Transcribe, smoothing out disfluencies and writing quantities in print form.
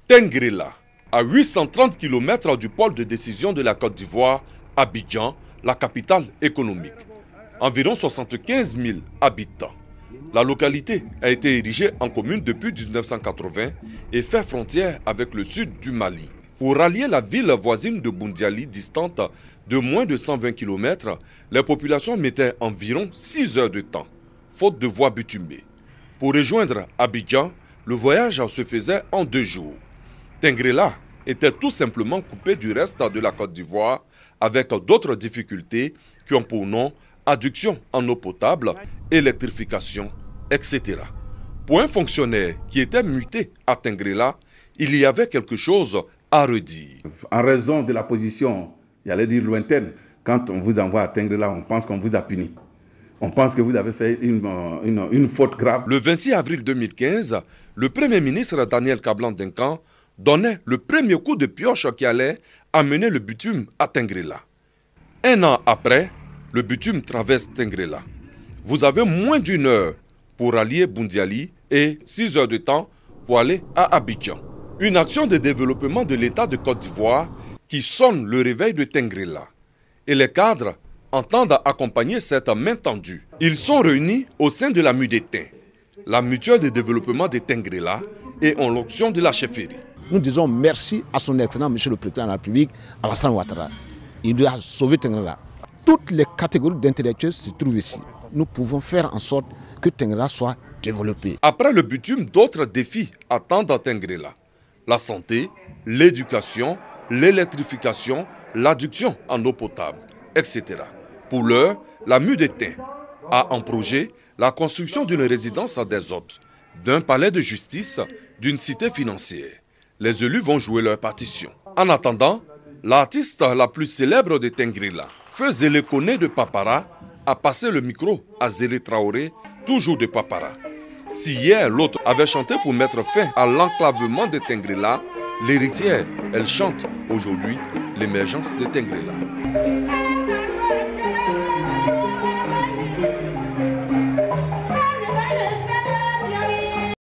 Tengrela, à 830 km du pôle de décision de la Côte d'Ivoire, Abidjan, la capitale économique. Environ 75 000 habitants. La localité a été érigée en commune depuis 1980 et fait frontière avec le sud du Mali. Pour rallier la ville voisine de Boundiali, distante de moins de 120 km, les populations mettaient environ 6 heures de temps, faute de voies bitumées. Pour rejoindre Abidjan, le voyage se faisait en 2 jours. Tengrela était tout simplement coupé du reste de la Côte d'Ivoire avec d'autres difficultés qui ont pour nom adduction en eau potable, électrification, etc. Pour un fonctionnaire qui était muté à Tengrela, il y avait quelque chose à redire. En raison de la position, j'allais dire lointaine, quand on vous envoie à Tengrela, on pense qu'on vous a puni. On pense que vous avez fait une faute grave. Le 26 avril 2015, le Premier ministre Daniel Kablan-Duncan donnait le premier coup de pioche qui allait amener le bitume à Tengrela. 1 an après, le bitume traverse Tengrela. Vous avez moins d'1 heure pour rallier Boundiali et 6 heures de temps pour aller à Abidjan. Une action de développement de l'État de Côte d'Ivoire qui sonne le réveil de Tengrela. Et les cadres entendent accompagner cette main tendue. Ils sont réunis au sein de la MUDETIN, la mutuelle de développement de Tengrela, et ont l'option de la chefferie. Nous disons merci à son excellent monsieur le président de la République, Alassane Ouattara. Il a sauvé Tengrela. Toutes les catégories d'intellectuels se trouvent ici. Nous pouvons faire en sorte que Tengrela soit développé. Après le bitume, d'autres défis attendent Tengrela. La santé, l'éducation, l'électrification, l'adduction en eau potable, etc. Pour l'heure, la MUDETIN a en projet la construction d'une résidence des hôtes, d'un palais de justice, d'une cité financière. Les élus vont jouer leur partition. En attendant, l'artiste la plus célèbre de Tengrela, Feu Zélé Koné de Papara, a passé le micro à Zélé Traoré, toujours de Papara. Si hier l'autre avait chanté pour mettre fin à l'enclavement de Tengrela, l'héritière, elle chante aujourd'hui l'émergence de Tengrela.